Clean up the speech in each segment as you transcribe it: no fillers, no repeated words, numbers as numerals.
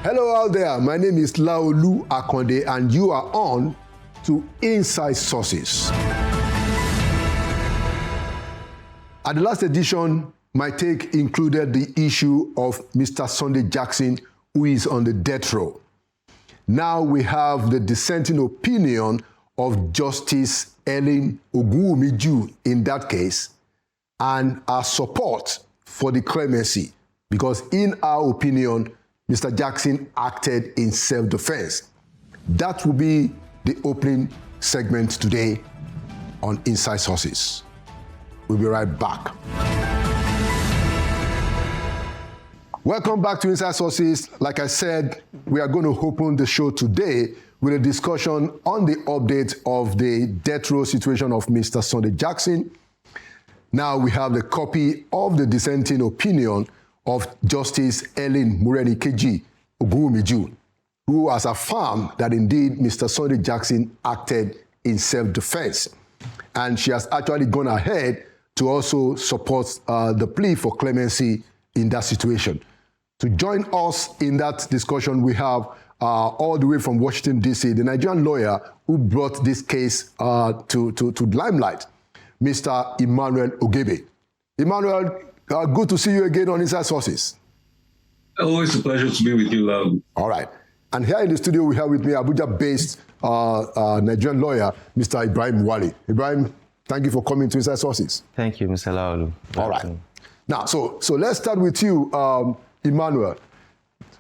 Hello out there, my name is Laolu Akonde and you are on to Inside Sources. At the last edition, my take included the issue of Mr. Sunday Jackson, who is on the death row. Now we have the dissenting opinion of Justice Ellen Ogunwumiju in that case, and our support for the clemency, because in our opinion, Mr. Jackson acted in self-defense. That will be the opening segment today on Inside Sources. We'll be right back. Welcome back to Inside Sources. Like I said, we are going to open the show today with a discussion on the update of the death row situation of Mr. Sunday Jackson. Now we have the copy of the dissenting opinion of Justice Ellen Morenikeji Ogunwumiju, who has affirmed that indeed Mr. Sunday Jackson acted in self-defense. And she has actually gone ahead to also support the plea for clemency in that situation. To join us in that discussion, we have all the way from Washington, D.C., the Nigerian lawyer who brought this case to limelight, Mr. Emmanuel Ogebe. Emmanuel, good to see you again on Inside Sources. Always a pleasure to be with you, Lau. All right. And here in the studio, we have with me Abuja-based Nigerian lawyer, Mr. Ibrahim Wali. Ibrahim, thank you for coming to Inside Sources. Thank you, Mr. Laolu. All right. Now, so let's start with you, Emmanuel.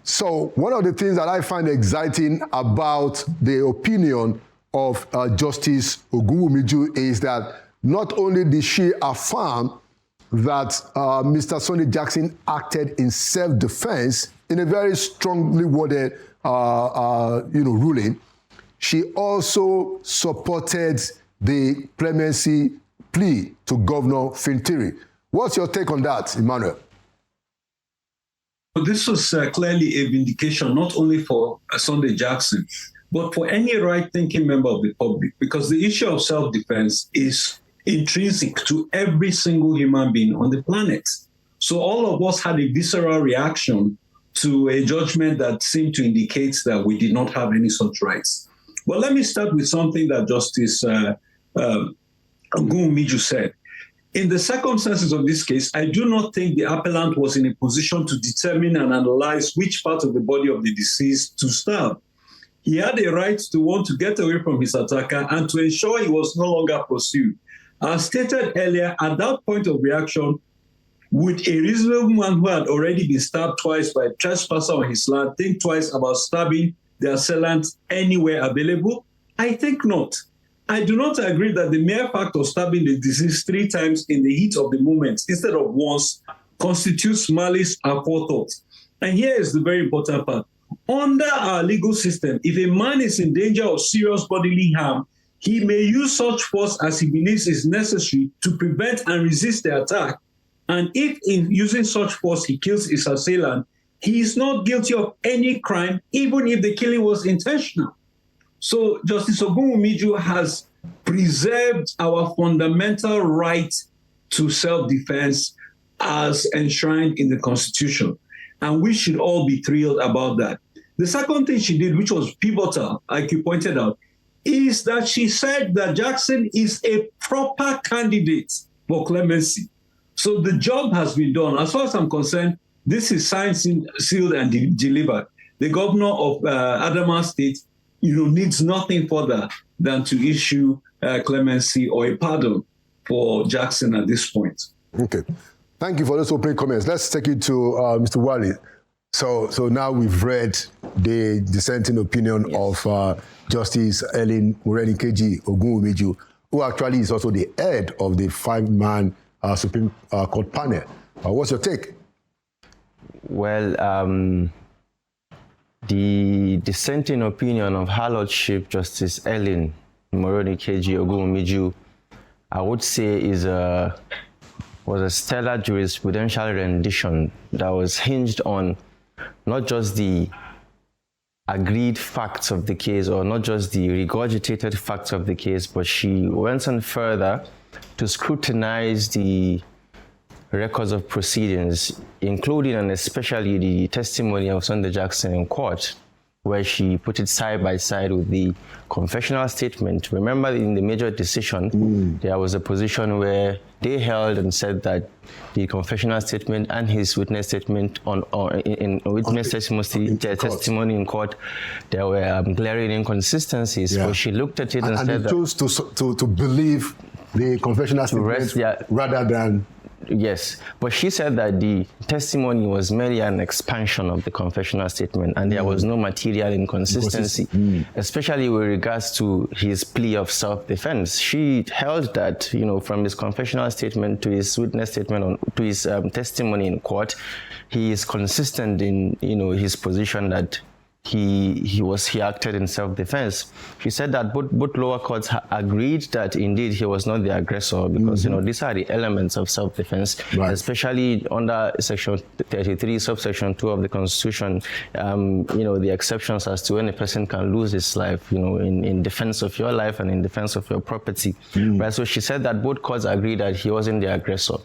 So one of the things that I find exciting about the opinion of Justice Ogunwumiju is that not only did she affirm that Mr. Sunday Jackson acted in self-defense in a very strongly worded, ruling, she also supported the clemency plea to Governor Fintiri. What's your take on that, Emmanuel? This was clearly a vindication, not only for Sunday Jackson, but for any right-thinking member of the public, because the issue of self-defense is intrinsic to every single human being on the planet. So all of us had a visceral reaction to a judgment that seemed to indicate that we did not have any such rights. But let me start with something that Justice Ogunwumiju said. In the circumstances of this case, I do not think the appellant was in a position to determine and analyze which part of the body of the deceased to stab. He had a right to want to get away from his attacker and to ensure he was no longer pursued. As stated earlier, at that point of reaction, would a reasonable man who had already been stabbed twice by a trespasser on his land think twice about stabbing the assailant anywhere available? I think not. I do not agree that the mere fact of stabbing the deceased 3 times in the heat of the moment instead of once constitutes malice aforethought. And here is the very important part. Under our legal system, if a man is in danger of serious bodily harm, he may use such force as he believes is necessary to prevent and resist the attack. And if in using such force he kills his assailant, he is not guilty of any crime, even if the killing was intentional. So Justice Ogunwumiju has preserved our fundamental right to self-defense as enshrined in the Constitution. And we should all be thrilled about that. The second thing she did, which was pivotal, like you pointed out, is that she said that Jackson is a proper candidate for clemency. So the job has been done. As far as I'm concerned, this is signed, sealed, and delivered. The governor of Adamawa State, needs nothing further than to issue clemency or a pardon for Jackson at this point. Okay. Thank you for those opening comments. Let's take it to Mr. Wali. So now we've read the dissenting opinion of Justice Ellen Morenikeji Ogunwumiju, who actually is also the head of the 5-man Supreme Court panel. What's your take? Well, the dissenting opinion of Her Lordship Justice Ellen Morenikeji Ogunwumiju, I would say, was a stellar jurisprudential rendition that was hinged on not just the agreed facts of the case or not just the regurgitated facts of the case, but she went on further to scrutinize the records of proceedings, including and especially the testimony of Sunday Jackson in court, where she put it side by side with the confessional statement. Remember, in the major decision, there was a position where they held and said that the confessional statement and his witness statement in witness testimony in court, there were glaring inconsistencies. Yeah. So she looked at it and said they chose to believe the confessional statement rather than... Yes, but she said that the testimony was merely an expansion of the confessional statement, and there was no material inconsistency, especially with regards to his plea of self-defense. She held that, from his confessional statement to his witness statement to his testimony in court, he is consistent in, his position that he acted in self-defense. She said that both lower courts agreed that indeed he was not the aggressor because these are the elements of self-defense, especially under Section 33, subsection 2 of the Constitution. The exceptions as to when a person can lose his life, in defense of your life and in defense of your property. Right. So she said that both courts agreed that he wasn't the aggressor,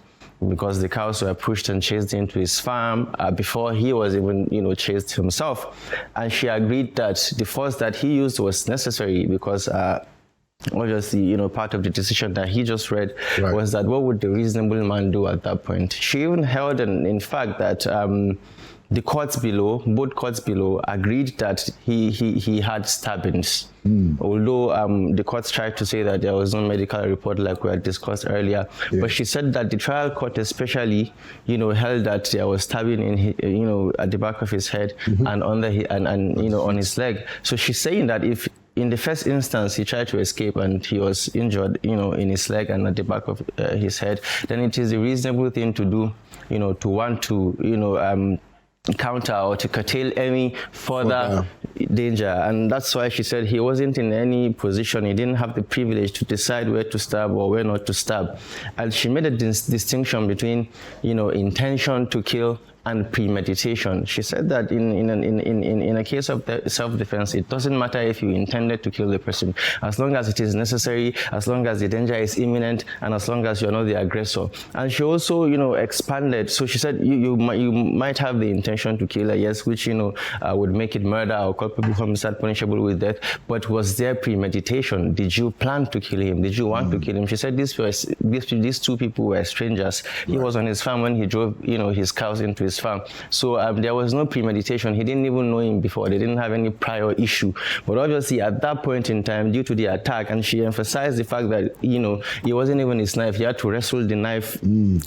because the cows were pushed and chased into his farm before he was even, chased himself. And she agreed that the force that he used was necessary because obviously, part of the decision that he just read was that what would the reasonable man do at that point? She even held, in fact, that the courts below, both courts below, agreed that he had stabbings. Although the courts tried to say that there was no medical report like we had discussed earlier, but she said that the trial court especially, held that there was stabbing in, at the back of his head and on on his leg. So she's saying that if in the first instance he tried to escape and he was injured, in his leg and at the back of his head, then it is a reasonable thing to do, to want to, counter or to curtail any further danger. And that's why she said he wasn't in any position, he didn't have the privilege to decide where to stab or where not to stab. And she made a distinction between, intention to kill and premeditation. She said that in a case of self-defense, it doesn't matter if you intended to kill the person, as long as it is necessary, as long as the danger is imminent, and as long as you're not the aggressor. And she also, expanded. So she said you might have the intention to kill her, yes, which would make it murder or culpable homicide punishable with death. But was there premeditation? Did you plan to kill him? Did you want to kill him? She said these two people were strangers. He was on his farm when he drove his cows into his farm. So there was no premeditation. He didn't even know him before. They didn't have any prior issue. But obviously at that point in time, due to the attack, and she emphasized the fact that, it wasn't even his knife. He had to wrestle the knife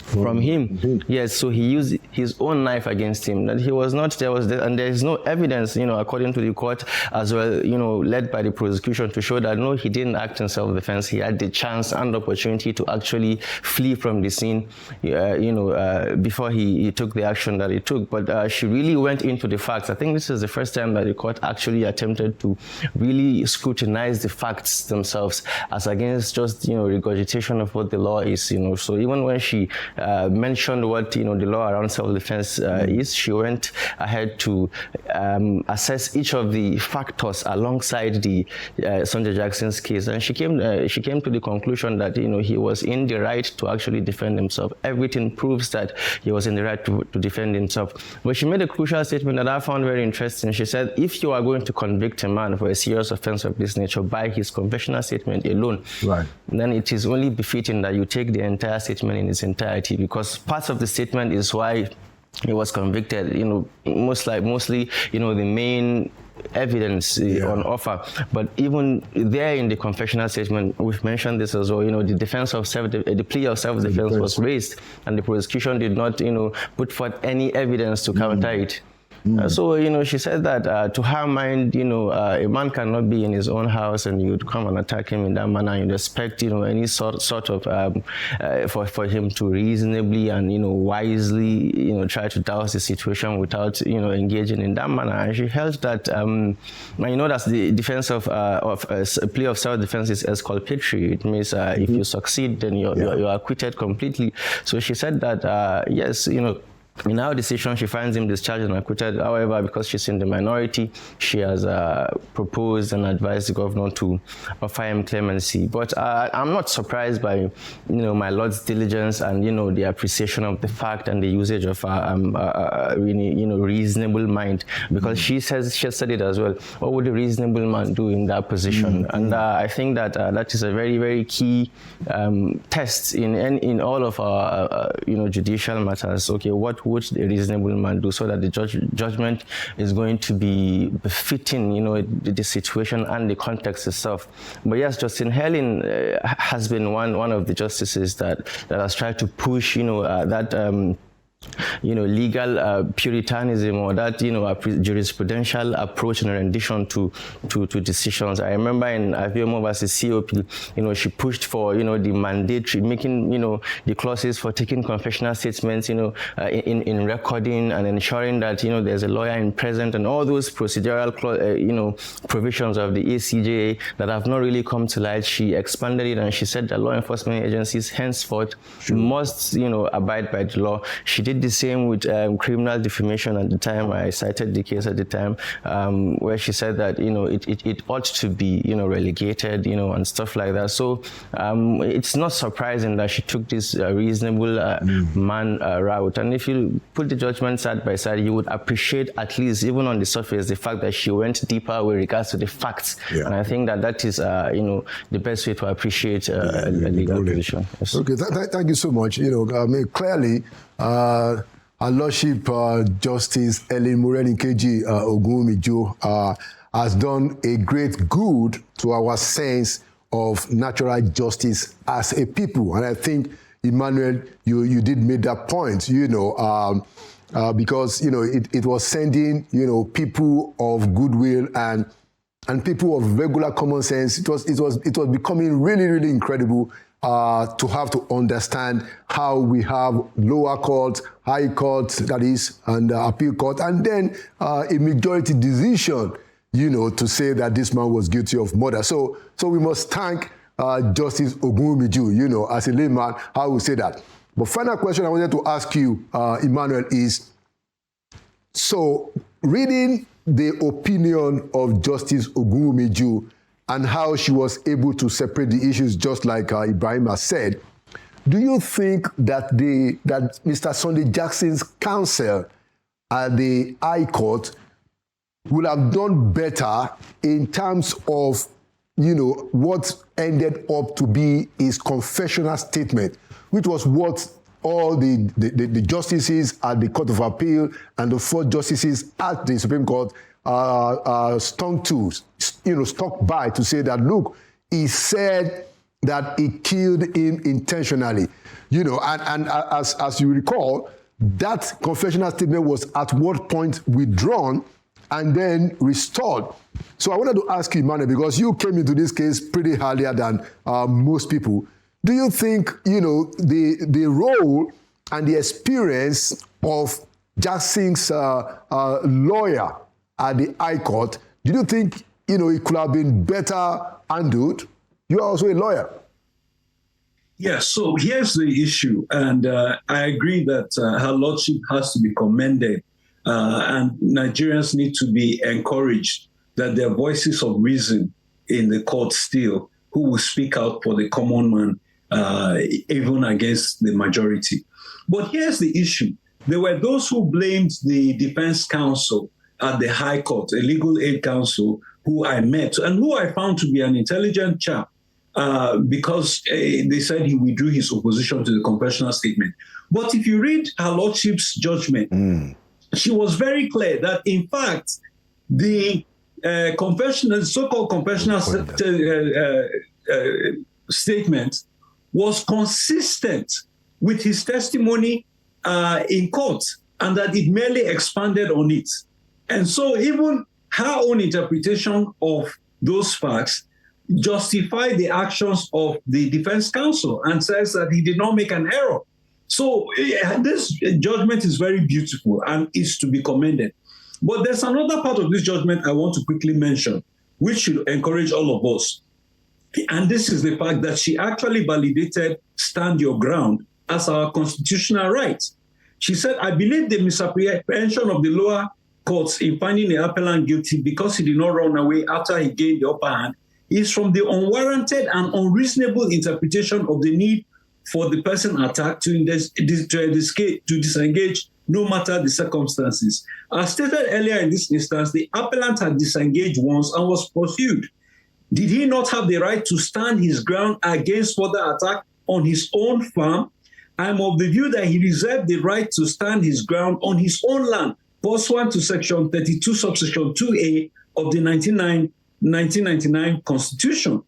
from him. Yes, so he used his own knife against him. That he was not, and there is no evidence, according to the court as well, led by the prosecution to show that no, he didn't act in self-defense. He had the chance and opportunity to actually flee from the scene, before he took the action that he took. But she really went into the facts. I think this is the first time that the court actually attempted to really scrutinize the facts themselves as against just, regurgitation of what the law is, So even when she mentioned what, the law around self-defense is, she went ahead to assess each of the factors alongside the Sunday Jackson's case. And she came to the conclusion that, he was in the right to actually defend himself. Everything proves that he was in the right to defend himself. But she made a crucial statement that I found very interesting. She said, if you are going to convict a man for a serious offense of this nature by his confessional statement alone, then it is only befitting that you take the entire statement in its entirety, because parts of the statement is why he was convicted, mostly, the main evidence on offer. But even there in the confessional statement, we've mentioned this as well, the defense of the plea of self-defense was raised, and the prosecution did not, put forth any evidence to counter it. So, she said that to her mind, a man cannot be in his own house and you'd come and attack him in that manner. You'd expect, any sort of, for him to reasonably and, wisely, try to douse the situation without, engaging in that manner. And she held that, that's the defense of a plea of self-defense is exculpatory. It means if you succeed, then you're acquitted completely. So she said that, yes, In our decision, she finds him discharged and acquitted. However, because she's in the minority, she has proposed and advised the governor to offer him clemency. But I'm not surprised by, my Lord's diligence and, the appreciation of the fact and the usage of, reasonable mind, because she said it as well. What would a reasonable man do in that position? And I think that that is a very, very key test in all of our, judicial matters. Okay, what would a reasonable man do so that the judgment is going to be befitting, the situation and the context itself. But yes, Justin Helen has been one of the justices that has tried to push, that legal puritanism, or that jurisprudential approach and rendition to decisions. I remember in Aviomo versus COP, she pushed for the mandatory, making the clauses for taking confessional statements in recording and ensuring that there's a lawyer in present, and all those procedural provisions of the ACJA that have not really come to light. She expanded it, and she said that law enforcement agencies henceforth must abide by the law. She did the same with criminal defamation at the time. I cited the case at the time where she said that it ought to be relegated and stuff like that. So it's not surprising that she took this reasonable man route. And if you put the judgment side by side, you would appreciate, at least even on the surface, the fact that she went deeper with regards to the facts. Yeah. And I think that is the best way to appreciate a legal position. Yes. Okay, thank you so much. Clearly, Her Lordship Justice Ellen Morenikeji Ogunwumiju has done a great good to our sense of natural justice as a people. And I think, Emmanuel, you did make that point, because, it was sending, people of goodwill and people of regular common sense. It was becoming really, really incredible to have to understand how we have lower courts, high courts, that is, and appeal court, and then a majority decision, to say that this man was guilty of murder. So we must thank Justice Ogunwumiju, as a layman, how we say that. But final question I wanted to ask you, Emmanuel, is, so reading the opinion of Justice Ogunwumiju and how she was able to separate the issues, just like Ibrahim has said, do you think that that Mr. Sunday Jackson's counsel at the High Court would have done better in terms of, what ended up to be his confessional statement, which was what all the justices at the Court of Appeal and the 4 justices at the Supreme Court stuck by to say that, look, he said that he killed him intentionally. And as you recall, that confessional statement was at what point withdrawn and then restored. So I wanted to ask you, Emmanuel, because you came into this case pretty earlier than most people. Do you think, the role and the experience of Jackson's lawyer at the High Court, do you think, it could have been better handled? You are also a lawyer. Yes, so here's the issue, and I agree that Her Lordship has to be commended, and Nigerians need to be encouraged that there are voices of reason in the court still who will speak out for the common man, even against the majority. But here's the issue. There were those who blamed the defense counsel at the High Court, a legal aid counsel who I met and who I found to be an intelligent chap, because they said he withdrew his opposition to the confessional statement. But if you read Her Lordship's judgment, she was very clear that, in fact, the so-called confessional statement was consistent with his testimony in court, and that it merely expanded on it. And so even her own interpretation of those facts justify the actions of the defense counsel and says that he did not make an error. So this judgment is very beautiful and is to be commended. But there's another part of this judgment I want to quickly mention, which should encourage all of us. And this is the fact that she actually validated stand your ground as our constitutional right. She said, I believe the misapprehension of the lower courts in finding the appellant guilty because he did not run away after he gained the upper hand is from the unwarranted and unreasonable interpretation of the need for the person attacked to disengage no matter the circumstances. As stated earlier in this instance, the appellant had disengaged once and was pursued. Did he not have the right to stand his ground against further attack on his own farm? I'm of the view that he reserved the right to stand his ground on his own land, pursuant to Section 32, subsection 2A of the 1999 Constitution.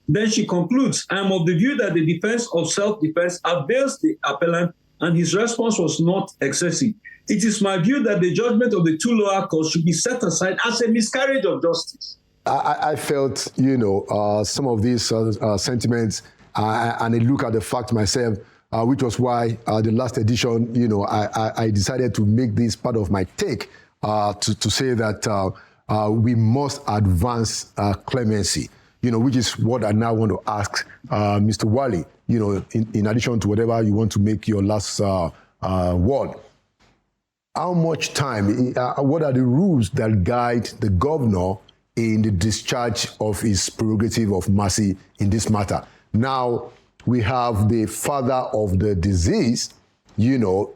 Then she concludes, I'm of the view that the defense of self-defense avails the appellant and his response was not excessive. It is my view that the judgment of the two lower courts should be set aside as a miscarriage of justice. I felt, some of these sentiments and I look at the fact myself, which was why the last edition, I decided to make this part of my take to say that we must advance clemency, which is what I now want to ask Mr. Wali, in addition to whatever you want to make your last word. How much time, what are the rules that guide the governor in the discharge of his prerogative of mercy in this matter? Now, we have the father of the deceased,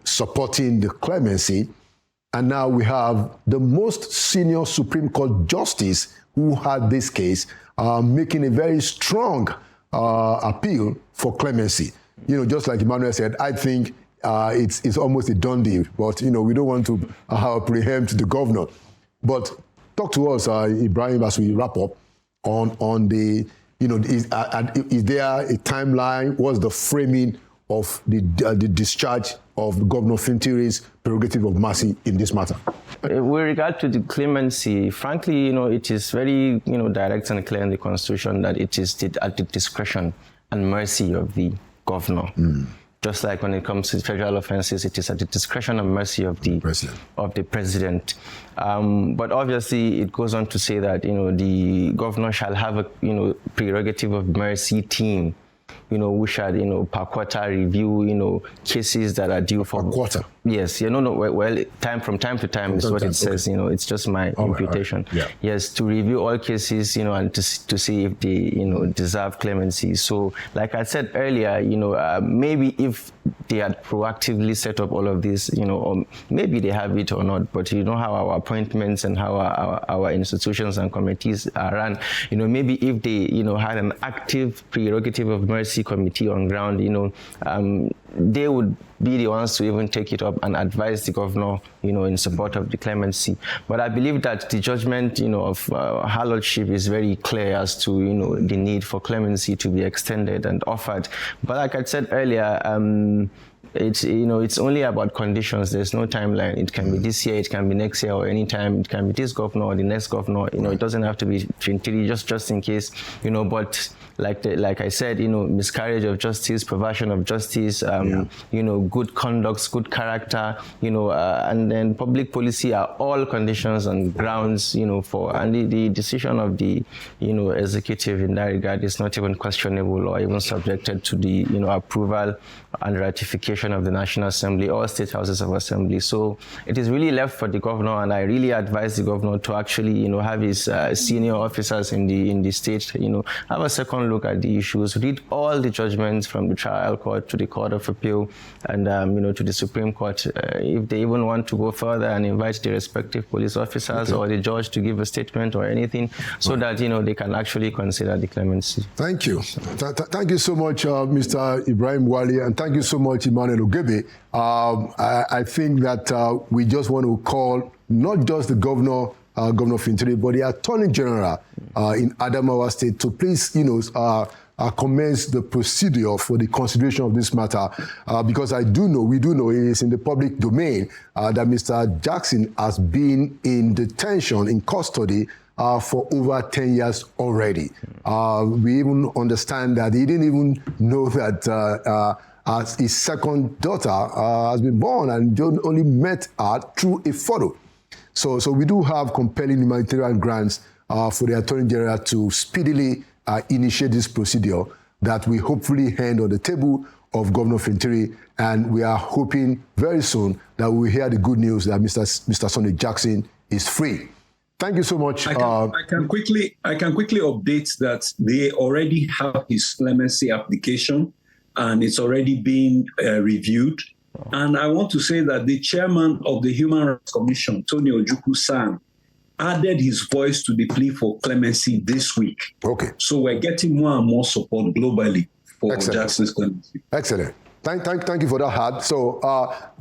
supporting the clemency. And now we have the most senior Supreme Court justice who had this case making a very strong appeal for clemency. Just like Emmanuel said, I think it's almost a done deal. But, we don't want to preempt the governor. But talk to us, Ibrahim, as we wrap up on the, is there a timeline? What's the framing of the discharge of Governor Fintiri's prerogative of mercy in this matter? With regard to the clemency, frankly, it is very, direct and clear in the Constitution that it is at the discretion and mercy of the governor. Just like when it comes to federal offenses, it is at the discretion and mercy of the president. But obviously, it goes on to say that the governor shall have a prerogative of mercy team, who shall per quarter review cases that are due for per quarter. Yes, well, from time to time is what it says. It's just my imputation. Right. Yeah. Yes, to review all cases, and to see if they, deserve clemency. So, like I said earlier, maybe if they had proactively set up all of this, or maybe they have it or not, but how our appointments and how our institutions and committees are run, maybe if they, had an active prerogative of mercy committee on ground, they would be the ones to even take it up and advise the governor, in support of the clemency. But I believe that the judgment, of her lordship is very clear as to, the need for clemency to be extended and offered. But like I said earlier, it's only about conditions. There's no timeline. It can be this year, it can be next year, or any time. It can be this governor or the next governor. It doesn't have to be Fintiri, just in case. But like I said, miscarriage of justice, perversion of justice, good conduct, good character, and then public policy are all conditions and grounds, for, and the decision of the, executive in that regard is not even questionable or even subjected to the, approval and ratification of the National Assembly or State Houses of Assembly. So it is really left for the governor, and I really advise the governor to actually, have his senior officers in the state, have a second look at the issues, read all the judgments from the trial court to the Court of Appeal and, to the Supreme Court. If they even want to go further and invite the respective police officers or the judge to give a statement or anything, so that, they can actually consider the clemency. Thank you. Thank you so much, Mr. Ibrahim Wali, and thank you so much, Emmanuel Ogebe. I think that we just want to call not just the governor, Governor Fintiri, but the Attorney General in Adamawa State to please, commence the procedure for the consideration of this matter, because we do know it is in the public domain that Mr. Jackson has been in detention, in custody, for over 10 years already. We even understand that he didn't even know that his second daughter has been born, and John only met her through a photo. So we do have compelling humanitarian grants for the Attorney General to speedily initiate this procedure that we hopefully hand on the table of Governor Fintiri, and we are hoping very soon that we will hear the good news that Mr. Sunday Jackson is free. Thank you so much. I can quickly update that they already have his clemency application, and it's already been reviewed. And I want to say that the chairman of the Human Rights Commission, Tony Ojukwu-San, added his voice to the plea for clemency this week. Okay. So we're getting more and more support globally for Jackson's clemency. Excellent. Thank you for that, Had. So,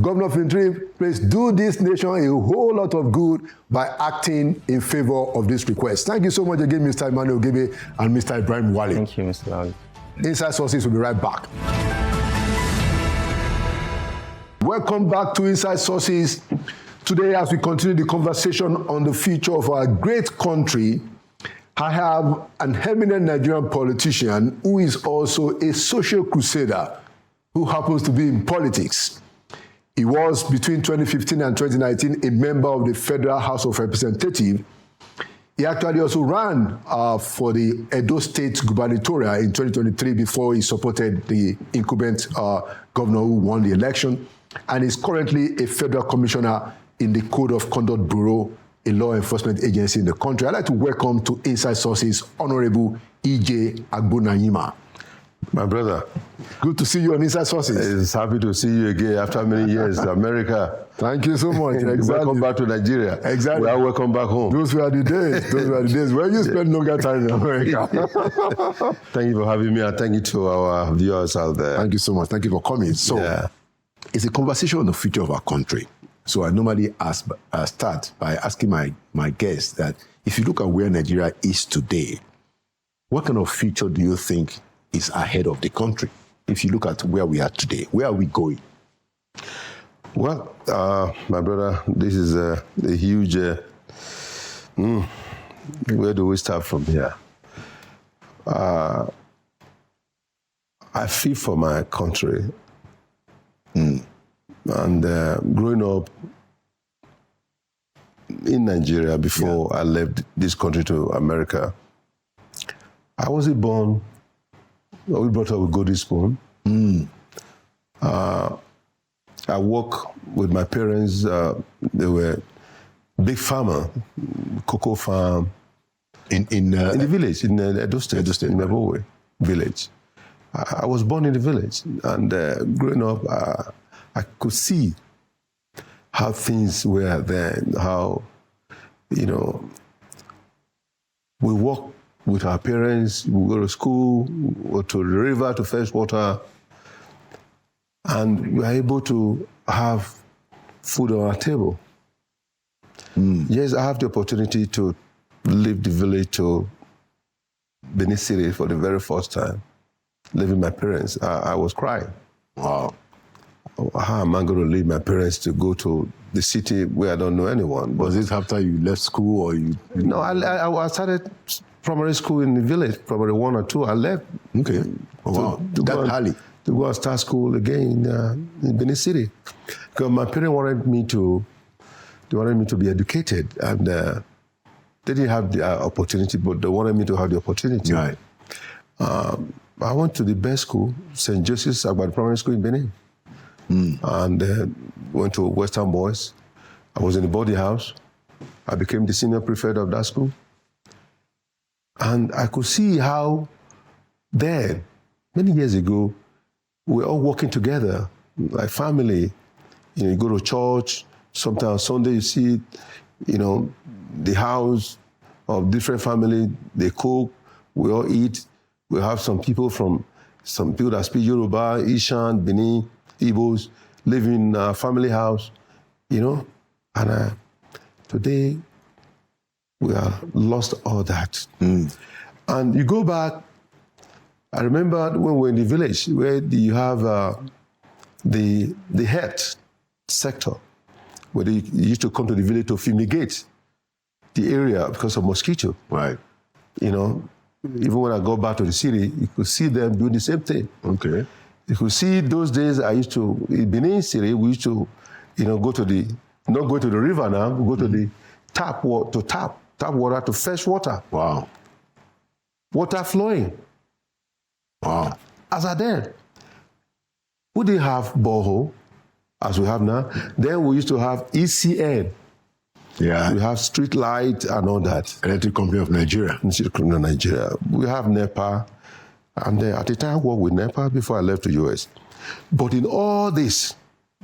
Governor Fintiri, please do this nation a whole lot of good by acting in favor of this request. Thank you so much again, Mr. Emmanuel Gebe and Mr. Ibrahim Wale. Thank you, Mr. Lally. Inside Sources will be right back. Welcome back to Inside Sources. Today, as we continue the conversation on the future of our great country, I have an eminent Nigerian politician who is also a social crusader who happens to be in politics. He was, between 2015 and 2019, a member of the Federal House of Representatives. He actually also ran for the Edo State gubernatorial in 2023 before he supported the incumbent governor who won the election, and is currently a federal commissioner in the Code of Conduct Bureau, a law enforcement agency in the country. I'd like to welcome to Inside Sources Honorable E.J. Agbonayima. My brother. Good to see you on Inside Sources. It's happy to see you again after many years in America. Thank you so much. Exactly. Welcome back to Nigeria. Exactly. We are welcome back home. Those were the days. Those were the days where you spend longer time in America. Thank you for having me, and thank you to our viewers out there. Thank you so much. Thank you for coming. So, It's a conversation on the future of our country. So I normally start by asking my guests that if you look at where Nigeria is today, what kind of future do you think is ahead of the country? If you look at where we are today, where are we going? Well, my brother, this is a huge, where do we start from here? I feel for my country. And growing up in Nigeria before I left this country to America, I wasn't born, we brought up with golden spoon. I work with my parents. They were big farmer, cocoa farm in the village in Edo State, in Mebowe village. I was born in the village, and growing up, I could see how things were then, how, we walk with our parents, we go to school, we go to the river to fetch water, and we are able to have food on our table. Yes, I have the opportunity to leave the village to Benin City for the very first time, leaving my parents. I was crying. Wow. How am I going to leave my parents to go to the city where I don't know anyone? Was this after you left school or you? No, I started primary school in the village, primary 1 or 2. I left. Okay. Wow. To go and start school again in Benin City. Because my parents wanted me to be educated, and they didn't have the opportunity, but they wanted me to have the opportunity. Right. I went to the best school, St. Joseph's Agbad Primary School in Benin. And went to Western Boys. I was in the boarding house. I became the senior prefect of that school. And I could see how then, many years ago, we were all working together, like family. You go to church, sometimes Sunday you see, the house of different family, they cook, we all eat. We have some people that speak Yoruba, Ishan, Benin, Igbos, live in a family house, and today we have lost all that. And you go back, I remember when we were in the village where you have the health sector, where they used to come to the village to fumigate the area because of mosquito. Right. Even when I go back to the city, you could see them doing the same thing. Okay. You could see those days in Benin City, we used to, not go to the river now, we go to the tap water to fetch water. Wow. Water flowing. Wow. As I did. We didn't have borehole as we have now. Then we used to have ECN. Yeah. We have street light and all that. Electric Company of Nigeria. Nigeria. We have NEPA. And at the time, I worked with NEPA before I left the US. But in all this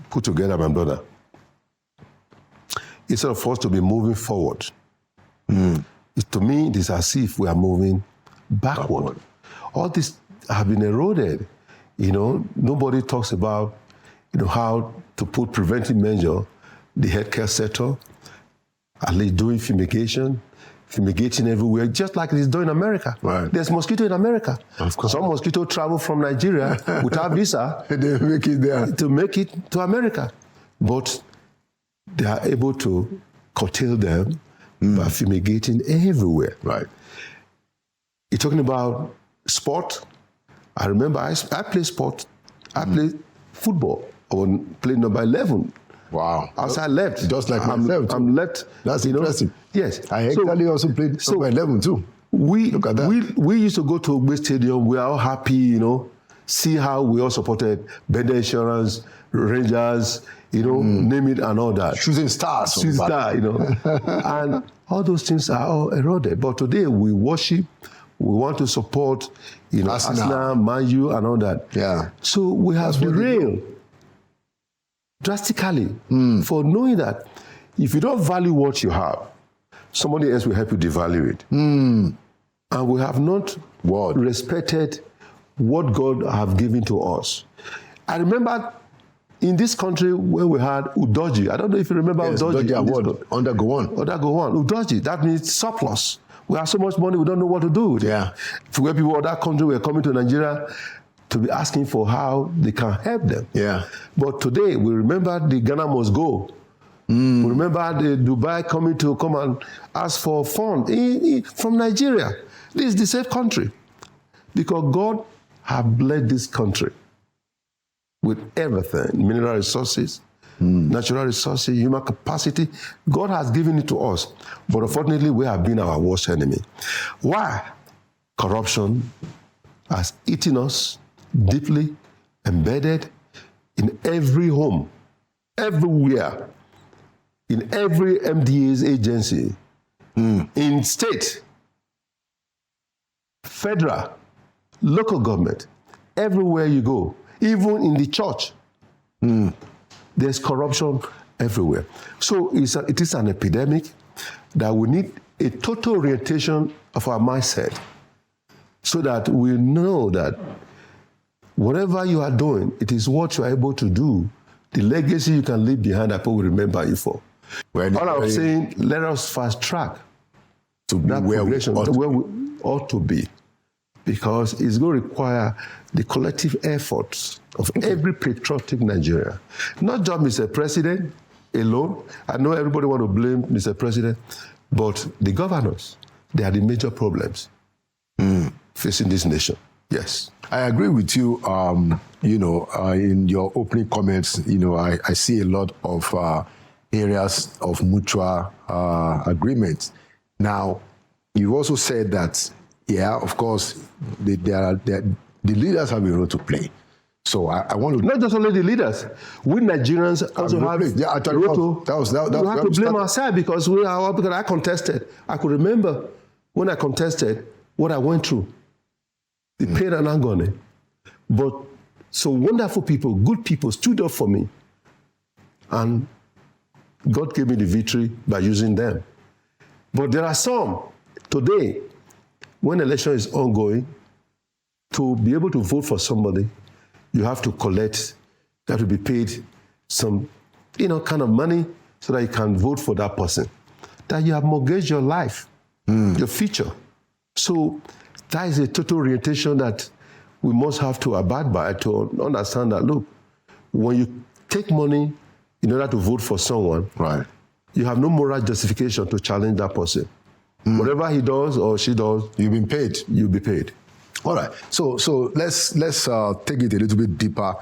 put together, my brother, instead of us to be moving forward, to me, it is as if we are moving backward. All this have been eroded. You know, nobody talks about, you know, how to put preventive measure, the healthcare sector, at least doing fumigating everywhere, just like it is done in America. Right. There's mosquito in America. Of course. Some mosquito travel from Nigeria without visa They make it there. to make it to America. But they are able to curtail them by fumigating everywhere. Right. You're talking about sport. I remember I played sport. I played football. I was playing number 11. Wow. Outside left. Just like myself, too. I'm left. That's impressive. Yes. I actually also played number 11 too. Look at that. We used to go to Ogbe Stadium. We are all happy, you know, see how we all supported Bender Insurance, Rangers, you know, name it and all that. Shooting stars. Shooting star, you know. And all those things are all eroded. But today we worship, we want to support, you know, Arsenal, Man U and all that. Yeah. So we have derailed drastically for knowing that if you don't value what you have, somebody else will help you devalue it. And we have not respected what God have given to us. I remember in this country where we had Udoji. I don't know if you remember Udoji. Award, undergo one. Udoji, that means surplus. We have so much money, we don't know what to do with it. Yeah. Where people in that country were coming to Nigeria to be asking for how they can help them. Yeah. But today, we remember the Ghana must go. We remember the Dubai coming to come and ask for funds from Nigeria. This is the safe country. Because God has blessed this country with everything, mineral resources, natural resources, human capacity. God has given it to us. But unfortunately, we have been our worst enemy. Why? Corruption has eaten us deeply, embedded in every home, everywhere, in every MDA's agency, in state, federal, local government, everywhere you go, even in the church, there's corruption everywhere. So it is an epidemic that we need a total orientation of our mindset so that we know that whatever you are doing, it is what you are able to do. The legacy you can leave behind that people will remember you for. All I'm saying, let us fast track to that where we ought to be. Because it's going to require the collective efforts of every patriotic Nigerian. Not just Mr. President alone. I know everybody want to blame Mr. President, but the governors, they are the major problems facing this nation. Yes. I agree with you. In your opening comments, I see a lot of areas of mutual agreement. Now, you also said that, of course, the leaders have a role to play. So I want to... Not just only the leaders. We Nigerians also have a role to... We have to blame ourselves because I contested. I could remember when I contested what I went through. The pain and agony. But so wonderful people, good people stood up for me. And God gave me the victory by using them. But there are some today, when election is ongoing, to be able to vote for somebody, you have to collect, you have to be paid some, kind of money so that you can vote for that person. That you have mortgaged your life, your future. So that is a total orientation that we must have to abide by to understand that, look, when you take money in order to vote for someone, right, you have no moral justification to challenge that person. Whatever he does or she does, you've been paid. You'll be paid. All right. So let's take it a little bit deeper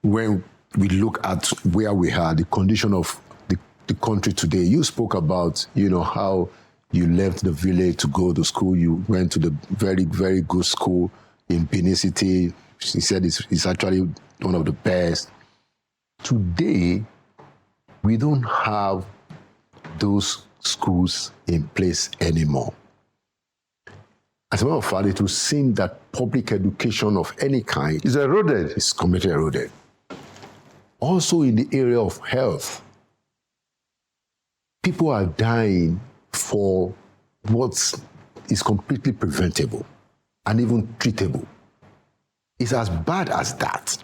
when we look at where we are, the condition of the country today. You spoke about, how you left the village to go to school. You went to the very, very good school in Benin City, He said it's actually one of the best. Today, we don't have those schools in place anymore. As a matter of fact, it would seem that public education of any kind It's eroded. is completely eroded. Also in the area of health, people are dying for what is completely preventable and even treatable. It's as bad as that.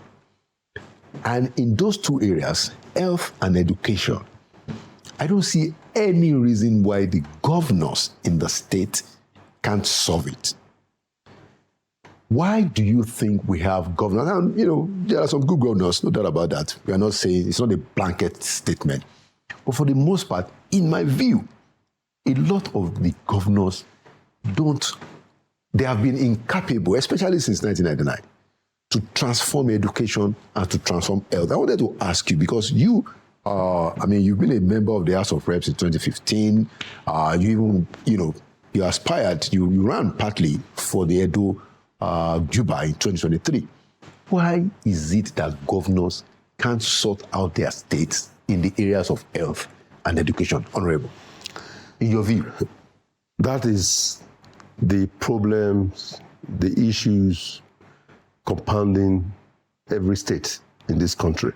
And in those two areas, health and education, I don't see any reason why the governors in the state can't solve it. Why do you think we have governors? And, there are some good governors, no doubt about that. We are not saying, it's not a blanket statement. But for the most part, in my view, a lot of the governors they have been incapable, especially since 1999, to transform education and to transform health. I wanted to ask you, because you've been a member of the House of Reps in 2015. You aspired, you ran partly for the Edo Juba in 2023. Why is it that governors can't sort out their states in the areas of health and education, Honorable? In your view? That is the problems, the issues compounding every state in this country.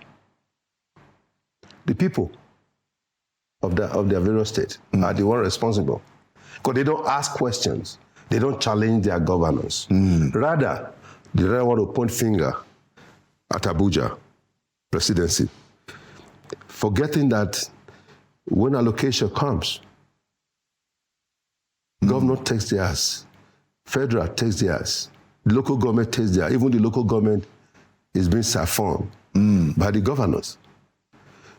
The people of their various states are the ones responsible, because they don't ask questions. They don't challenge their governors. Rather, they want to point finger at Abuja presidency, forgetting that when allocation comes, governor takes theirs, federal takes theirs, the local government takes theirs. Even the local government is being siphoned by the governors.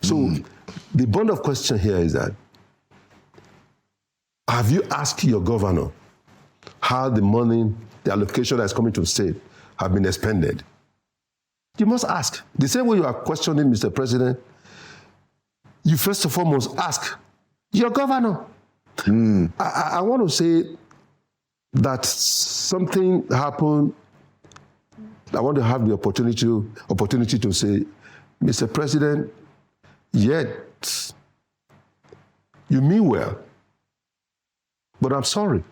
So the bond of question here is that, have you asked your governor how the money, the allocation that is coming to the state have been expended? You must ask. The same way you are questioning Mr. President, you first and foremost ask your governor. I want to say that something happened. I want to have the opportunity to say, Mr. President, yet you mean well, but I'm sorry.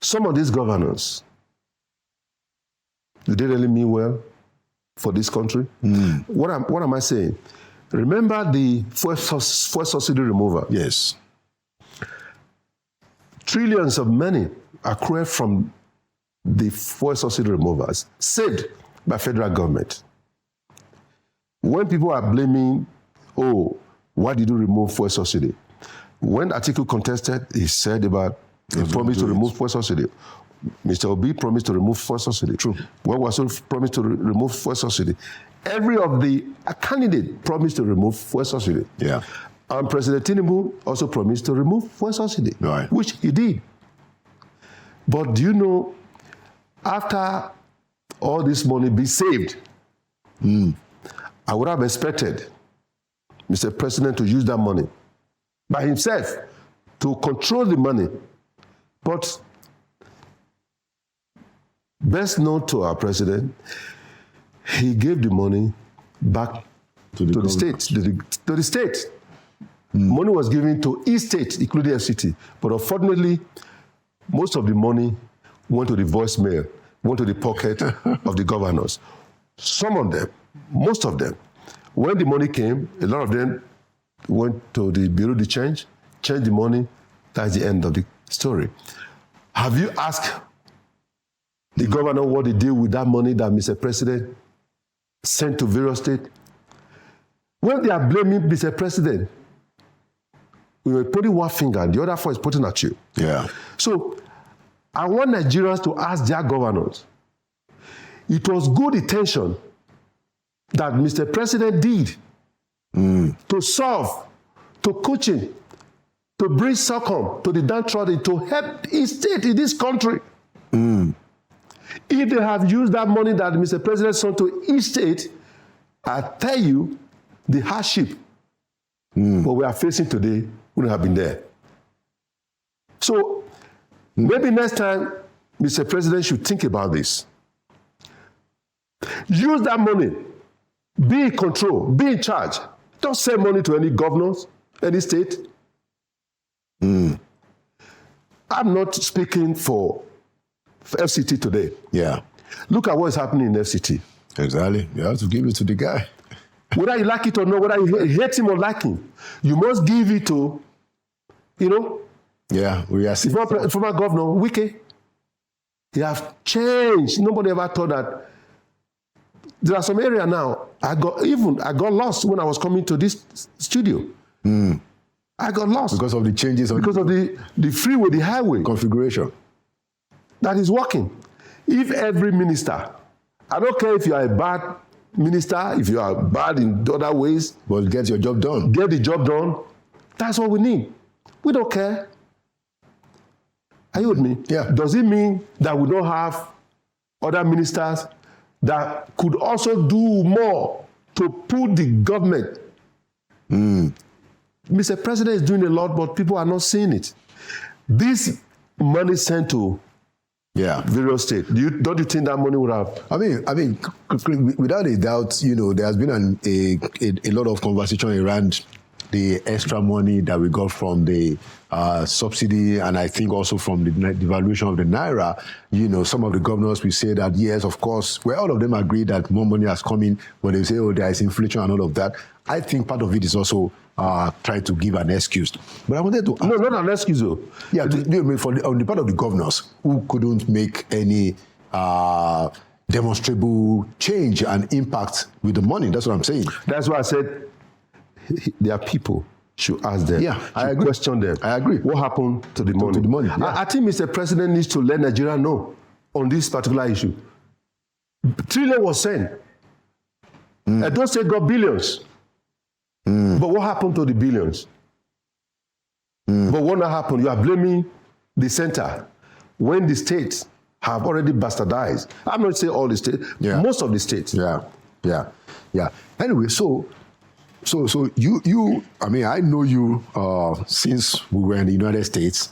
Some of these governors, do they really mean well for this country? What am I saying? Remember the fuel subsidy removal? Yes. Trillions of money accrued from the fuel subsidy removals, saved by federal government. When people are blaming, why did you remove fuel subsidy? When Atiku contested, he said about he promised to remove fuel subsidy. Mr. Obi promised to remove fuel subsidy. True. When Waso promised to remove fuel subsidy. Every of the candidate promised to remove fuel subsidy. Yeah. And President Tinubu also promised to remove fuel subsidy, right, which he did. But do you know, after all this money be saved, I would have expected Mr. President to use that money by himself to control the money. But best known to our president, he gave the money back to the state. Money was given to each state, including FCT. But unfortunately, most of the money went to the voicemail, went to the pocket of the governors. Some of them, most of them, when the money came, a lot of them went to the Bureau de Change, changed the money. That's the end of the story. Have you asked the governor what they did with that money that Mr. President sent to various states? When they are blaming Mr. President, we were putting one finger and the other four is pointing at you. Yeah. So I want Nigerians to ask their governors. It was good intention that Mr. President did to solve, to coaching, to bring succor to the downtrodden, to help each state in this country. If they have used that money that Mr. President sent to each state, I tell you, the hardship what we are facing today wouldn't have been there. So maybe next time Mr. President should think about this. Use that money. Be in control. Be in charge. Don't send money to any governors, any state. I'm not speaking for FCT today. Yeah. Look at what is happening in FCT. Exactly. You have to give it to the guy. Whether you like it or not, whether you hate him or like him, you must give it to, Yeah, we are seeing former governor, Wike. He have changed. Nobody ever thought that. There are some area now, I got lost when I was coming to this studio. I got lost. because of the changes on Because of the freeway, the highway configuration. that is working. If every minister, I don't care if you are a bad minister, if you are bad in other ways, But get your job done. get the job done, that's what we need. We don't care. Are you with me? Yeah. Does it mean that we don't have other ministers that could also do more to put the government? Mr. President is doing a lot, but people are not seeing it. This money sent to Yeah. various states, don't you think that money would have? I mean, without a doubt, there has been a lot of conversation around the extra money that we got from the subsidy, and I think also from the devaluation of the naira. Some of the governors will say that yes, of course, well, all of them agree that more money has come in, but they say, oh, there is inflation and all of that. I think part of it is also trying to give an excuse. But I wanted to ask, No, not an excuse though. yeah, on the part of the governors who couldn't make any demonstrable change and impact with the money. That's what I'm saying. That's why I said their people should ask them. Yeah, I should agree. question them. I agree. What happened to the money? To the money, yeah. I think Mr. President needs to let Nigeria know on this particular issue. Trillion was sent. I don't say got billions. But what happened to the billions? But what not happened? You are blaming the center when the states have already bastardized. I'm not saying all the states, Yeah. most of the states. Yeah. Anyway, so you. I mean, I know you since we were in the United States.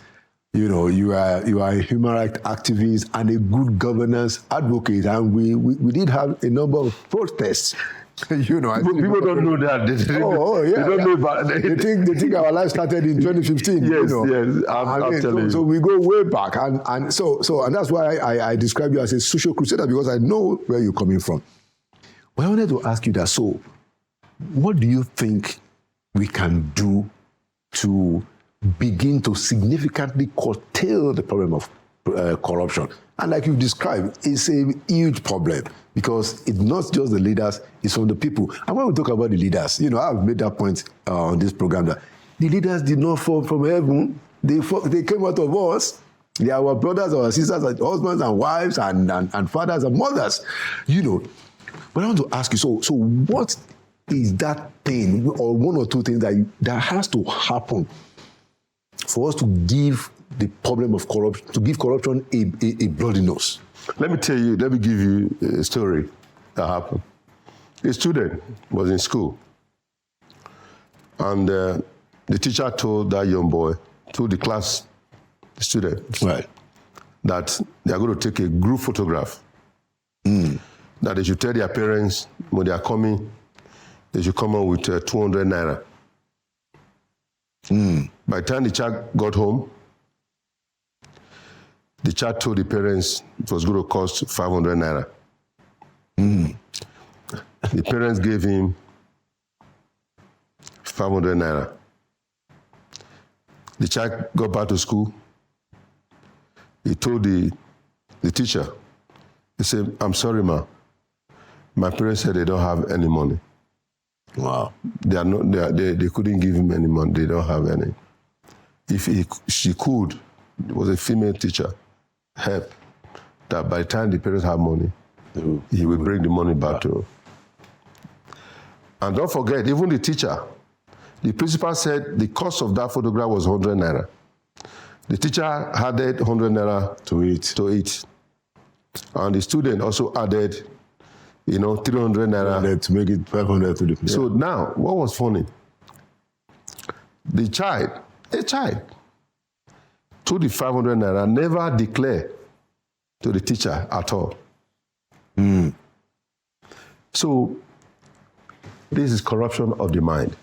You are a human rights activist and a good governance advocate, and we did have a number of protests. I People don't know that. They yeah. don't know about They think our life started in 2015. Yes, I'm telling you. So we go way back, and so that's why I describe you as a social crusader, because I know where you're coming from. But I wanted to ask you that. So, what do you think we can do to begin to significantly curtail the problem of corruption? And like you've described, it's a huge problem, because it's not just the leaders, it's from the people. And when we talk about the leaders, I've made that point on this program, that the leaders did not fall from heaven. They came out of us. They are our brothers, our sisters, our husbands and wives and fathers and mothers, But I want to ask you, so what is that thing, or one or two things that has to happen for us to give the problem of corruption, to give corruption a bloody nose? Let me give you a story that happened. A student was in school, and the teacher told that young boy, told the student, Right. that they are going to take a group photograph, that they should tell their parents when they are coming, they should come out with 200 naira. By the time the child got home, the child told the parents it was going to cost 500 naira. The parents gave him 500 naira. The child got back to school. He told the teacher, he said, "I'm sorry, ma. My parents said they don't have any money. Wow. They couldn't give him any money. They don't have any. If she could, it was a female teacher, help, that by the time the parents have money, he will bring the money back to her." And don't forget, even the teacher, the principal said the cost of that photograph was 100 naira. The teacher added 100 naira to it. And the student also added, 300 naira. To make it 500 to the. So now, what was funny? A child, took the 500 naira, never declared to the teacher at all. So this is corruption of the mind.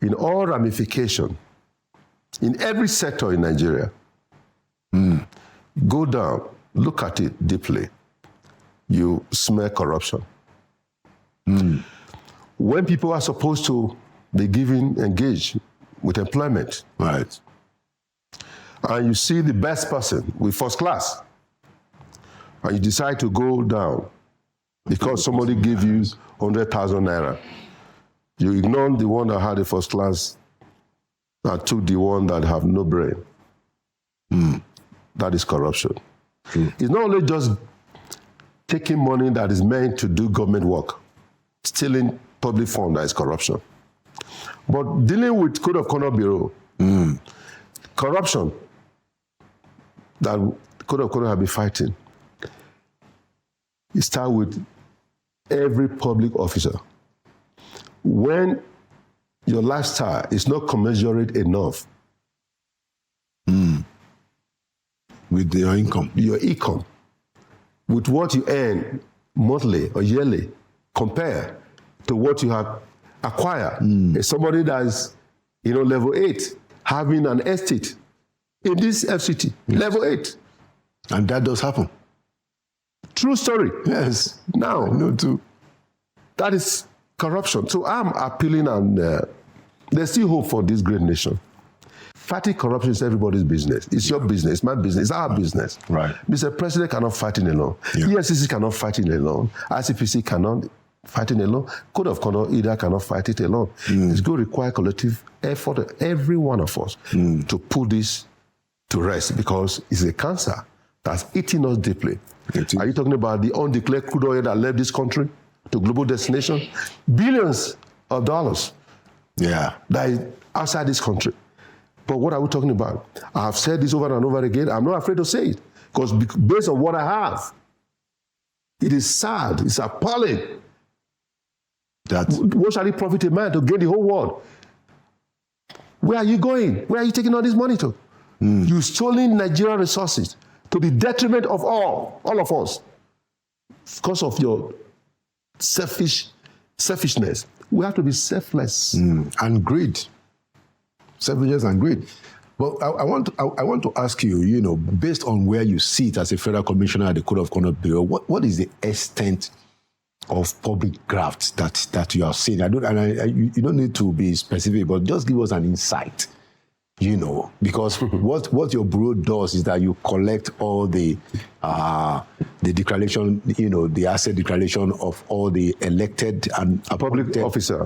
In all ramification, in every sector in Nigeria, go down, look at it deeply, you smell corruption. When people are supposed to be engaged with employment, Right. and you see the best person with first class, and you decide to go down because somebody gave you 100,000 naira, you ignore the one that had the first class and took the one that have no brain. That is corruption. It's not only just taking money that is meant to do government work, stealing public fund, that is corruption. But dealing with Code of Conduct Bureau, corruption that Code of Conduct have been fighting, it starts with every public officer. When your lifestyle is not commensurate enough With your income. your income with what you earn monthly or yearly, compare to what you have acquired. As somebody that's, level 8, having an estate in this FCT, level 8. And that does happen. True story. Yes. Now, No, too. that is corruption. So I'm appealing, and there's still hope for this great nation. Fighting corruption is everybody's business. It's your business, it's my business, it's our business. Right. Mr. President cannot fight it alone. Yeah. EFCC cannot fight it alone. ICPC cannot fight it alone. Code of Conduct either cannot fight it alone. It's going to require collective effort of every one of us to put this to rest, because it's a cancer that's eating us deeply. It is. Are you talking about the undeclared crude oil that left this country to global destination? Billions of dollars Yeah. that is outside this country. But what are we talking about? I have said this over and over again. I'm not afraid to say it, because based on what I have, it is sad, it's appalling. What shall it profit a man to gain the whole world? Where are you going? Where are you taking all this money to? You've stolen Nigerian resources to the detriment of all of us, because of your selfishness. We have to be selfless. And greed. Selfishness and greed. Well, I want to ask you, based on where you sit as a federal commissioner at the Code of Conduct Bureau, what is the extent of public graft that you are seeing? You don't need to be specific, but just give us an insight. Because what your bureau does is that you collect all the declaration, the asset declaration of all the elected and Public officer,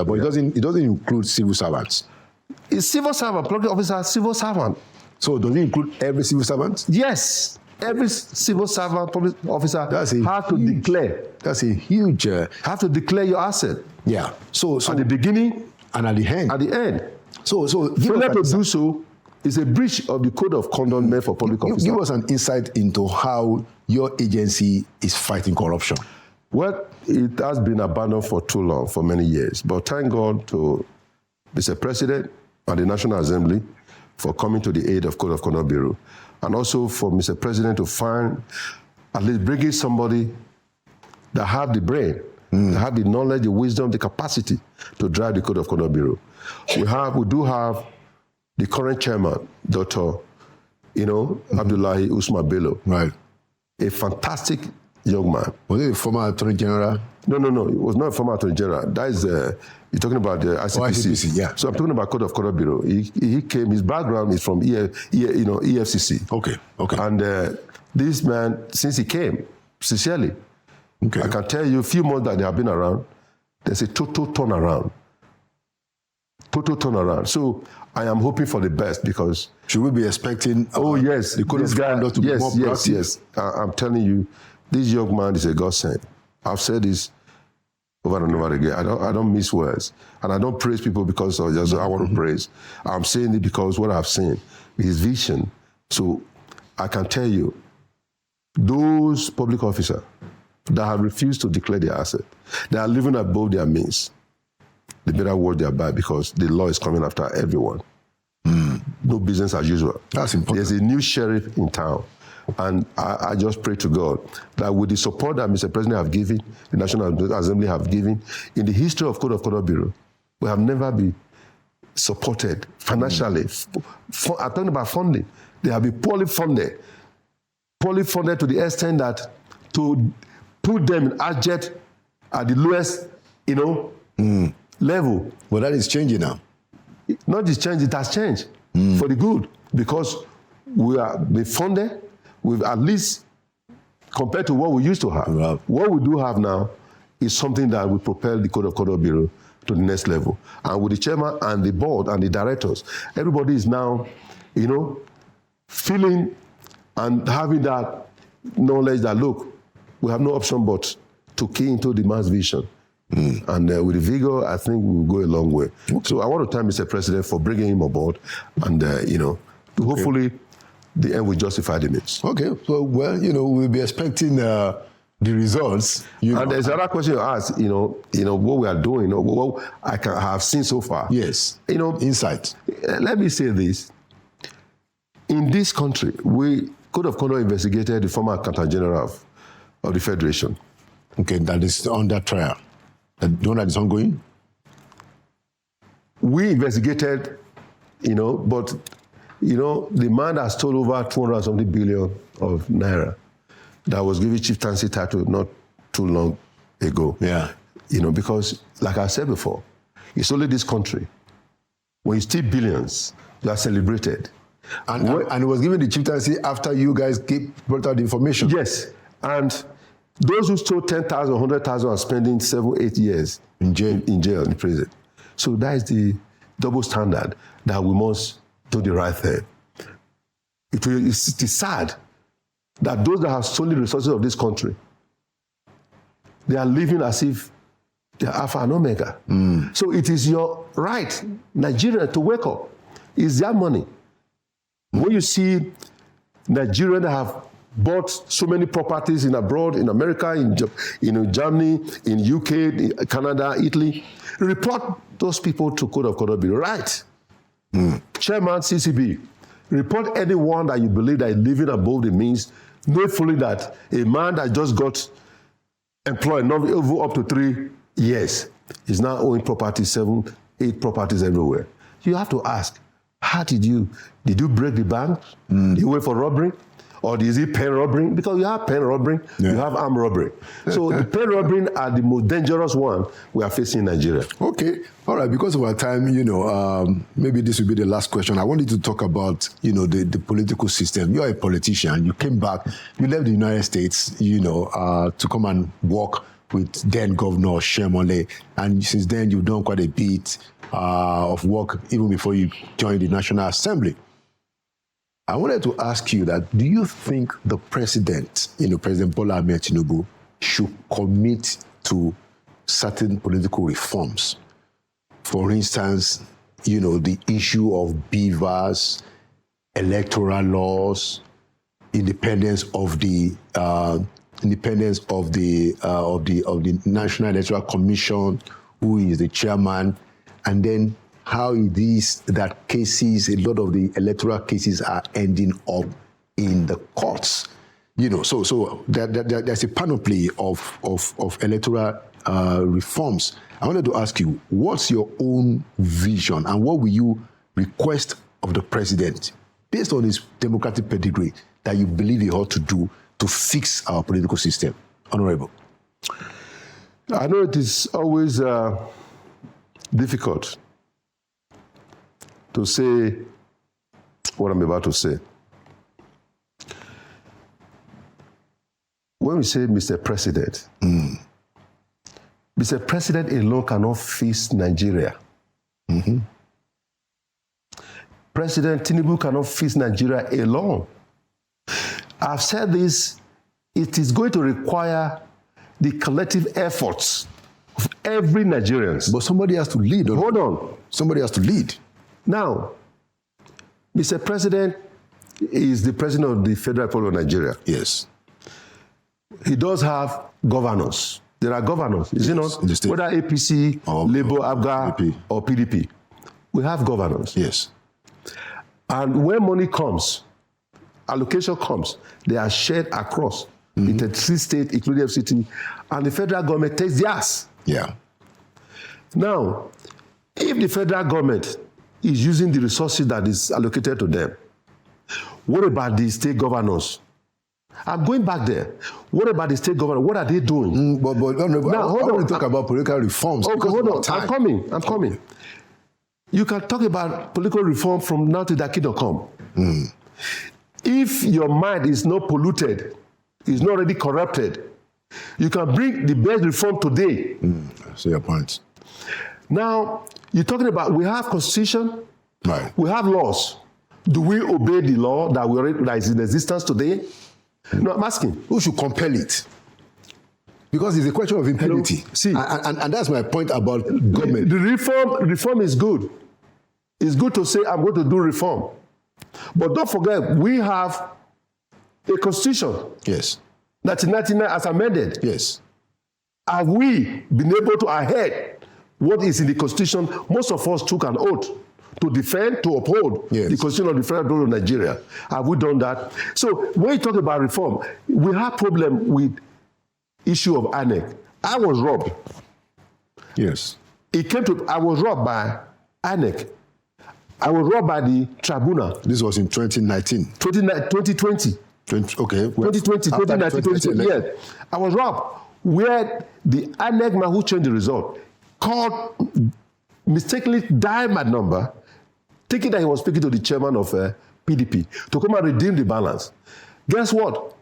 but it doesn't include civil servants. It's civil servant, public officer, civil servant. So does it include every civil servant? Yes. Every civil servant, public officer have to declare. That's a huge... have to declare your asset. Yeah. So At the beginning and at the end. at the end. So Failure to do so is a breach of the Code of Conduct meant for public officers. Give us an insight into how your agency is fighting corruption. Well, it has been abandoned for too long, for many years. But thank God to Mr. President and the National Assembly for coming to the aid of Code of Conduct Bureau, and also for Mr. President to find, at least bringing somebody that have the brain, that have the knowledge, the wisdom, the capacity to drive the Code of Conduct Bureau. We do have the current chairman, Dr. Abdullahi Usman Bello. Right. A fantastic young man. Was it a former Attorney General? No. It was not a former Attorney General. That is, you're talking about the ICPC. Oh, ICPC, yeah. So I'm talking about Code of Conduct Bureau. He came, his background is from EFCC. Okay. And this man, since he came, sincerely, Okay. I can tell you a few months that they have been around, there's a total turnaround. So I am hoping for the best, because... Should we be expecting yes, the Code of Conduct to be more proactive? Yes. I'm telling you, this young man is a godsend. I've said this over and over again. I don't miss words. And I don't praise people because of just I want to praise. I'm saying it because what I've seen, his vision. So I can tell you, those public officers that have refused to declare their asset, they are living above their means. They better watch their back, because the law is coming after everyone. No business as usual. That's important. There's a new sheriff in town. And I just pray to God that with the support that Mr. President have given, the National Assembly have given, in the history of Code of Conduct Bureau, we have never been supported financially. I'm talking about funding. They have been poorly funded to the extent that to put them in ASJET at the lowest, level. Well, that is changing now. Not just change, it has changed for the good, because we are being funded with at least compared to what we used to have. Wow. What we do have now is something that will propel the Code of Conduct Bureau to the next level. And with the chairman and the board and the directors, everybody is now, feeling and having that knowledge that, look, we have no option but to key into the man's vision. And with the vigor, I think we will go a long way. Okay. So I want to thank Mr. President for bringing him aboard, and hopefully the end will justify the means. Okay, so we'll be expecting the results. And there's another question you asked. What we are doing, what I have seen so far. Yes. Insight. Let me say this: in this country, Code of Conduct investigated the former Accountant General of the Federation. Okay, that is under trial. The one that is ongoing? We investigated, but, the man that stole over 200-something billion of naira that was given chieftaincy title not too long ago. Yeah. Because, like I said before, it's only this country. When you steal billions, you are celebrated. And it was given the chieftaincy after you guys brought out the information? Yes. And those who stole 10,000, 100,000 are spending 7-8 years in jail, in prison. So that is the double standard that we must do the right thing. It is sad that those that have stolen the resources of this country, they are living as if they are Alpha and Omega. So it is your right, Nigeria, to wake up. It's their money. When you see Nigerians that have bought so many properties in abroad, in America, in Germany, in UK, in Canada, Italy, report those people to Code of Conduct Bureau. Right. Chairman, CCB, report anyone that you believe that is living above the means, knowing fully that a man that just got employed not over up to 3 years is now owning properties, 7, 8 properties everywhere. You have to ask, how did you break the bank? You went for robbery? Or is it pen robbery? Because you have pen robbery, you have armed robbery. So the pen robbery are the most dangerous one we are facing in Nigeria. Okay, all right. Because of our time, maybe this will be the last question. I wanted to talk about, the political system. You are a politician. You came back. You left the United States, to come and work with then Governor Shemole, and since then you've done quite a bit of work even before you joined the National Assembly. I wanted to ask you that, do you think the president, President Bola Ahmed Tinubu, should commit to certain political reforms? For instance, the issue of beavers, electoral laws, independence of the National Electoral Commission, who is the chairman, and then how it is that cases, a lot of the electoral cases are ending up in the courts. So there's a panoply of electoral reforms. I wanted to ask you, what's your own vision and what will you request of the president, based on his democratic pedigree, that you believe he ought to do to fix our political system? Honorable. I know it is always difficult to say what I'm about to say. When we say Mr. President, Mr. President alone cannot fix Nigeria. President Tinubu cannot fix Nigeria alone. I've said this, it is going to require the collective efforts of every Nigerian. But somebody has to lead. Hold on. Somebody has to lead. Now, Mr. President is the president of the Federal Republic of Nigeria. Yes. He does have governors. There are governors, is it not? Whether APC, Labour, ABGA, or PDP. We have governors. Yes. And when money comes, allocation comes, they are shared across the 33 states, including FCT, and the federal government takes theirs. Yeah. Now, if the federal government is using the resources that is allocated to them, what about the state governors? I'm going back there. What about the state governors? What are they doing? But now, I want to talk about political reforms. Okay, hold on. I'm coming. You can talk about political reform from now to the kingdom come. If your mind is not polluted, is not already corrupted, you can bring the best reform today. I see your point. Now, you're talking about we have constitution, Right. we have laws. Do we obey the law that is in existence today? No, I'm asking. Who should compel it? Because it's a question of impunity. See, and that's my point about government. The reform is good. It's good to say, I'm going to do reform. But don't forget, we have a constitution, Yes. 1999 as amended. Yes. Have we been able to adhere what is in the constitution? Most of us took an oath to defend, to uphold Yes. the constitution of the Federal Republic of Nigeria. Have we done that? So when you talk about reform, we have problem with issue of INEC. I was robbed. Yes. I was robbed by INEC. I was robbed by the tribunal. This was in 2019. 2020. 2020, yes. I was robbed where the INEC man who changed the result called, mistakenly dialed my number, thinking that he was speaking to the chairman of PDP to come and redeem the balance. Guess what?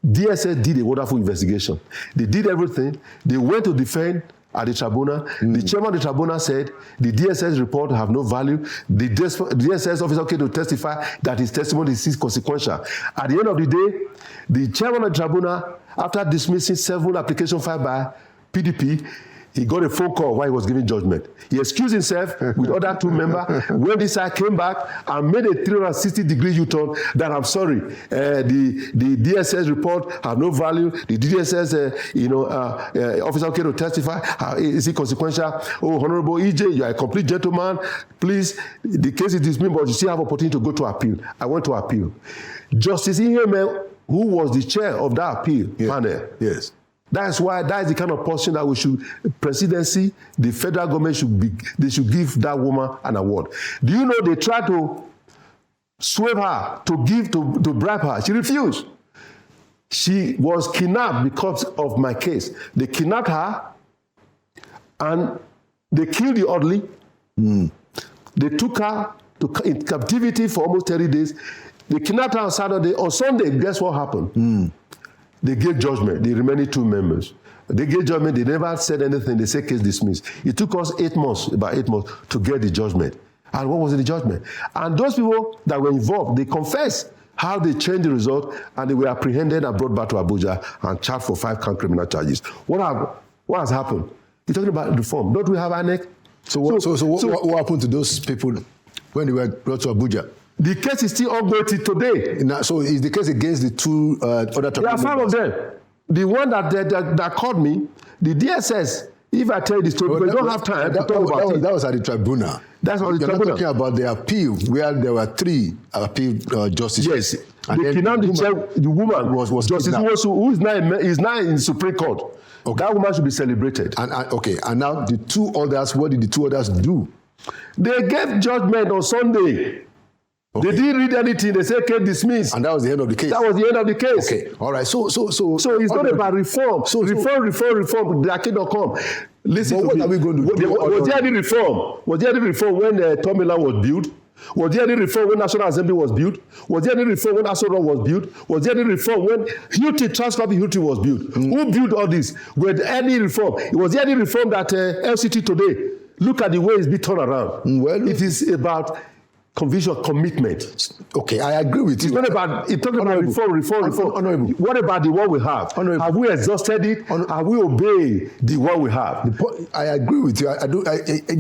DSS did a wonderful investigation. They did everything. They went to defend at the tribunal. The chairman of the tribunal said the DSS report have no value. The DSS officer came to testify that his testimony is consequential. At the end of the day, the chairman of the tribunal, after dismissing 7 applications filed by PDP, he got a phone call while he was giving judgment. He excused himself with other 2 members. When this side came back and made a 360-degree U-turn, that I'm sorry, the DSS report have no value. The DSS, officer came to testify. Is it consequential? Oh, Honorable EJ, you are a complete gentleman. Please, the case is dismissed, but you still have opportunity to go to appeal. I went to appeal. Justice Iheme, who was the chair of that appeal panel, Yes. that is the kind of person that we should, presidency, the federal government they should give that woman an award. Do you know they tried to swerve her, to bribe her? She refused. She was kidnapped because of my case. They kidnapped her and they killed the orderly. They took her in captivity for almost 30 days. They kidnapped her on Saturday. On Sunday, guess what happened? They gave judgment, the remaining 2 members. They gave judgment, they never said anything, they said case dismissed. It took us about 8 months to get the judgment. And what was in the judgment? And those people that were involved, they confessed how they changed the result and they were apprehended and brought back to Abuja and charged for 5 count criminal charges. What has happened? You're talking about reform. Don't we have INEC? So what happened to those people when they were brought to Abuja? The case is still ongoing till today. So is the case against the 2 other There are 5 of them. The one that called me, the DSS, if I tell you the story, because we don't have time to talk about it. That was at the tribunal. That's what the You're tribunal. not talking about the appeal, where there were 3 appeal justices. Yes. And They kidnapped the woman was Justice kidnapped. who is now in Supreme Court. Okay. That woman should be celebrated. And now the 2 others, what did the 2 others do? They gave judgment on Sunday. Okay. They didn't read anything. They said case dismissed. And that was the end of the case. That was the end of the case. Okay. All right. So it's not about reform. Reform. That cannot come. Listen, what are we going to do? Was there any reform? Was there any reform when Tomila was built? Was there any reform when National Assembly was built? Was there any reform when Asoro was built? Was there any reform when Hilti was built? Who built all this? Was there any reform? Was there any reform that LCT today? Look at the way it's been turned around. Well, it is about conviction, commitment. Okay, I agree with you. It's talking about reform. Honorable. What about the one we have? Honorable. Have we exhausted it? Have we obeyed the one we have? I agree with you.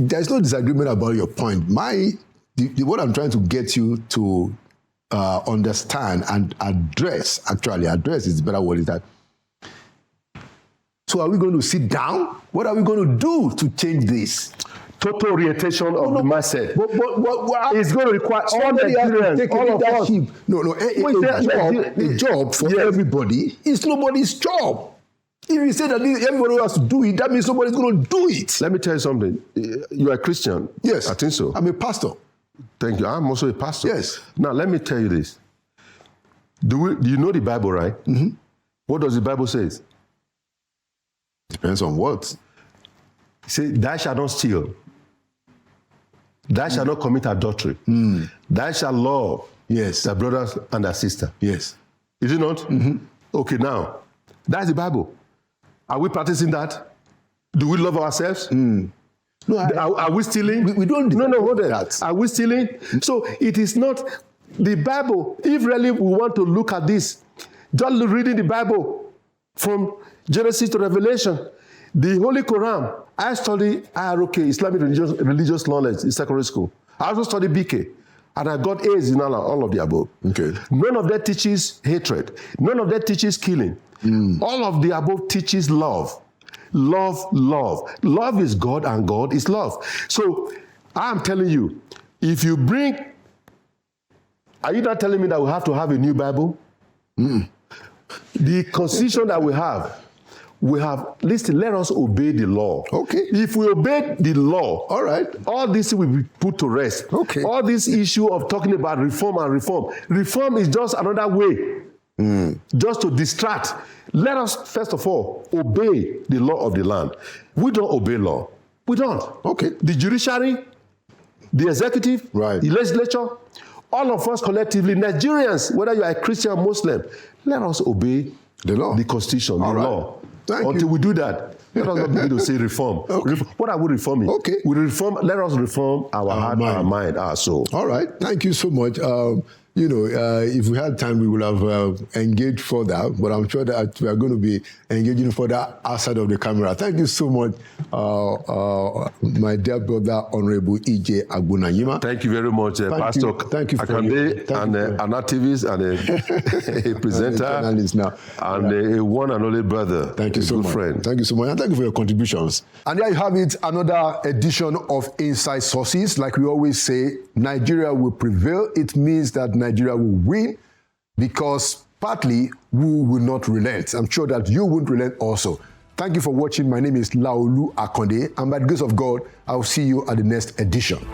There's no disagreement about your point. What I'm trying to get you to understand and address is the better word, is that, so are we going to sit down? What are we going to do to change this? total orientation of the mindset. But It's going to require all somebody has to Nigerians, take all of us. leadership. No, a job for everybody is nobody's job. If you say that everybody has to do it, that means nobody's going to do it. Let me tell you something. You are a Christian. Yes. I think so. I'm a pastor. Thank you. I'm also a pastor. Yes. Now, let me tell you this. Do you know the Bible, right? Mm-hmm. What does the Bible say? Depends on what. It says, thou shalt not steal. Thou shalt not commit adultery. Thou shalt love thy brothers and thy sister. Yes. Is it not? Mm-hmm. Okay, now, that's the Bible. Are we practicing that? Do we love ourselves? No, are we stealing? We don't. No, hold on. Are we stealing? So it is not the Bible. If really we want to look at this, just reading the Bible from Genesis to Revelation, the Holy Quran. I study IROK, Islamic religious knowledge in secondary school. I also study BK, and I got A's in all of the above. Okay. None of that teaches hatred. None of that teaches killing. All of the above teaches love. Love. Love is God and God is love. So I'm telling you, if you bring, are you not telling me that we have to have a new Bible? The constitution that we have, listen, let us obey the law. Okay. If we obey the law, all right, all this will be put to rest. Okay. All this issue of talking about reform is just another way just to distract. Let us, first of all, obey the law of the land. We don't obey law. We don't. Okay. The judiciary, the executive, right, the legislature, all of us collectively, Nigerians, whether you are a Christian or Muslim, let us obey the law, the constitution, the law. Until we do that, let us not begin to say reform. Okay. What are we reforming? Okay. Let us reform our heart, our mind, our soul. All right. Thank you so much. If we had time, we would have engaged further, but I'm sure that we are going to be engaging further outside of the camera. Thank you so much, my dear brother, Honorable E.J. Agbonayima. Thank you very much, Pastor. Thank you for an activist and a presenter, and a one and only brother. Thank you so much. Friend. Thank you so much, and thank you for your contributions. And there you have it, another edition of Inside Sources. Like we always say, Nigeria will prevail. It means that Nigeria will win because partly we will not relent. I'm sure that you won't relent also. Thank you for watching. My name is Laolu Akonde, and by the grace of God, I will see you at the next edition.